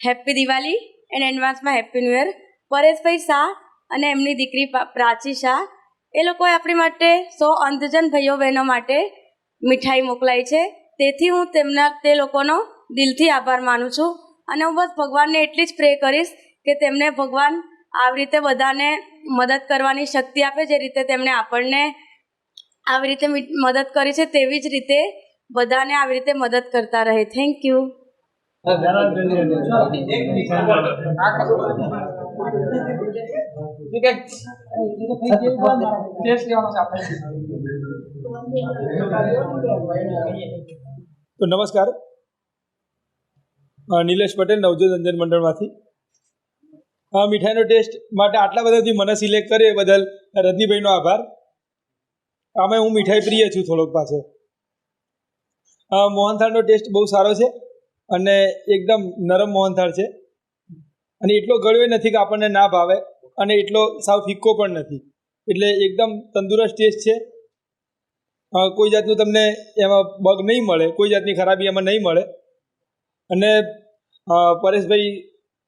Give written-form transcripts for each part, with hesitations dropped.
Happy Diwali and એડવાન્સમાં happy new year. પરેશભાઈ શાહ અને એમની દીકરી પ્રાચી શાહ એ લોકોએ આપણી માટે 100 અંધજન ભાઈઓ બહેનો માટે મીઠાઈ મોકલાઈ છે. તેથી હું તે લોકોનો દિલથી આભાર માનું છું અને હું બસ ભગવાનને એટલી જ પ્રે કરીશ કે તેમને ભગવાન આવી રીતે બધાને મદદ કરવાની શક્તિ આપે. જે રીતે તેમણે આપણને આવી રીતે મદદ કરી છે તેવી જ રીતે બધાને આવી રીતે મદદ કરતા રહે. Thank you. તો નમસ્કાર, નિલેશ પટેલ, નવજોત અંજન મંડળમાંથી. મીઠાઈનો ટેસ્ટ માટે આટલા બધાથી મને સિલેક્ટ કર્યો એ બદલ રજનીભાઈનો આભાર. આમે હું મીઠાઈ પ્રિય છું થોડોક પાછો. મોહનથાળનો ટેસ્ટ બહુ સારો છે અને એકદમ નરમ મોહનથાળ છે અને એટલો ગળ્યો નથી કે આપણને ના ભાવે અને એટલો સાવ ફિક્કો પણ નથી, એટલે એકદમ તંદુરસ્ત ટેસ્ટ છે. કોઈ જાતનું તમને એમાં બગ નહીં મળે, કોઈ જાતની ખરાબી એમાં નહીં મળે. અને પરેશભાઈ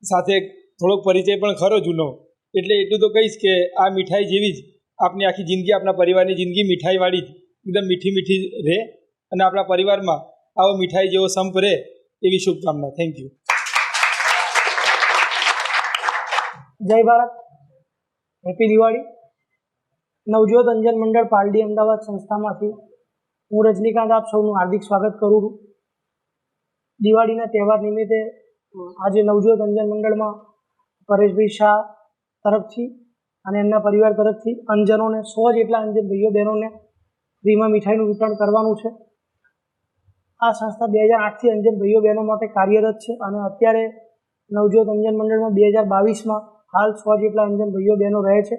સાથે થોડોક પરિચય પણ ખરો જૂનો, એટલે એટલું તો કહીશ કે આ મીઠાઈ જેવી જ આપની આખી જિંદગી, આપણા પરિવારની જિંદગી મીઠાઈવાળી જ એકદમ મીઠી મીઠી રહે અને આપણા પરિવારમાં આવો મીઠાઈ જેવો સંપ રહે એવી શુભકામના. Thank you. જય ભારત, હેપી દિવાળી. નવજોત અંજન મંડળ પાલડી અમદાવાદ સંસ્થામાંથી હું રજનીકાંત આપ સૌનું હાર્દિક સ્વાગત કરું છું. દિવાળીના તહેવાર નિમિત્તે આજે નવજોત અંજન મંડળમાં પરેશભાઈ શાહ તરફથી અને એમના પરિવાર તરફથી અંજનોને 100 જેટલા અંજન ભાઈઓ બહેનોને ફ્રીમાં મીઠાઈનું વિતરણ કરવાનું છે. આ સંસ્થા 2008થી અંજન ભાઈઓ બહેનો માટે કાર્યરત છે અને અત્યારે નવજોત અંજન મંડળમાં 2022માં હાલ 100 જેટલા અંજન ભાઈઓ બહેનો રહે છે,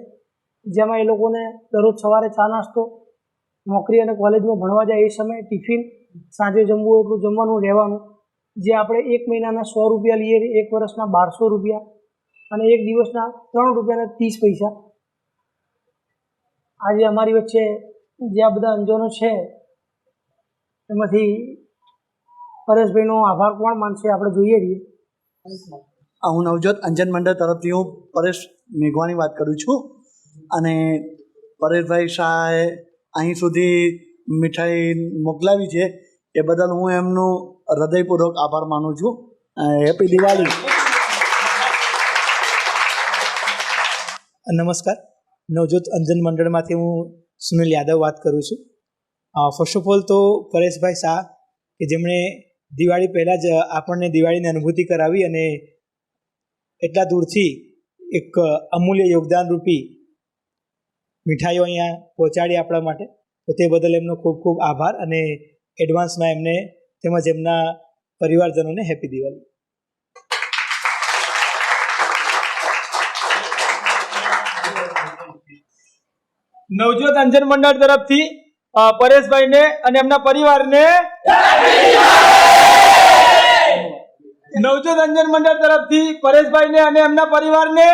જેમાં એ લોકોને દરરોજ સવારે ચા નાસ્તો, નોકરી અને કોલેજમાં ભણવા જાય એ સમયે ટિફિન, સાંજે જમવું એટલું જમવાનું રહેવાનું, જે આપણે 1 મહિનાના 100 રૂપિયા લઈએ, 1 વર્ષના 1200 રૂપિયા અને 1 દિવસના 3 રૂપિયાના 30 પૈસા. આજે અમારી વચ્ચે જે આ બધા અંજનો છે એમાંથી પરેશભાઈનો આભાર કોણ માનશે, આપણે જોઈએ છીએ. હું નવજોત અંજન મંડળ તરફથી હું પરેશ મેઘવાની વાત કરું છું અને પરેશભાઈ શાહે અહીં સુધી મીઠાઈ મોકલાવી છે એ બદલ હું એમનું હૃદયપૂર્વક આભાર માનું છું. હેપી દિવાળી. નમસ્કાર, નવજોત અંજન મંડળમાંથી હું સુનિલ યાદવ વાત કરું છું. ફર્સ્ટ ઓફ ઓલ તો પરેશભાઈ શાહ કે જેમણે દિવાળી પહેલાં જ આપણને દિવાળીની અનુભૂતિ કરાવી અને એટલા દૂરથી એક અમૂલ્ય યોગદાનરૂપી મીઠાઈઓ અહીંયા પહોંચાડી આપણા માટે, તો તે બદલ એમનો ખૂબ ખૂબ આભાર અને એડવાન્સમાં એમને તેમજ એમના પરિવારજનોને હેપી દિવાળી. નવજોત અંજન મંડળ તરફથી પરેશભાઈને અને એમના પરિવારને, નવજોત અંજન મંડળ તરફથી પરેશભાઈને અને એમના પરિવારને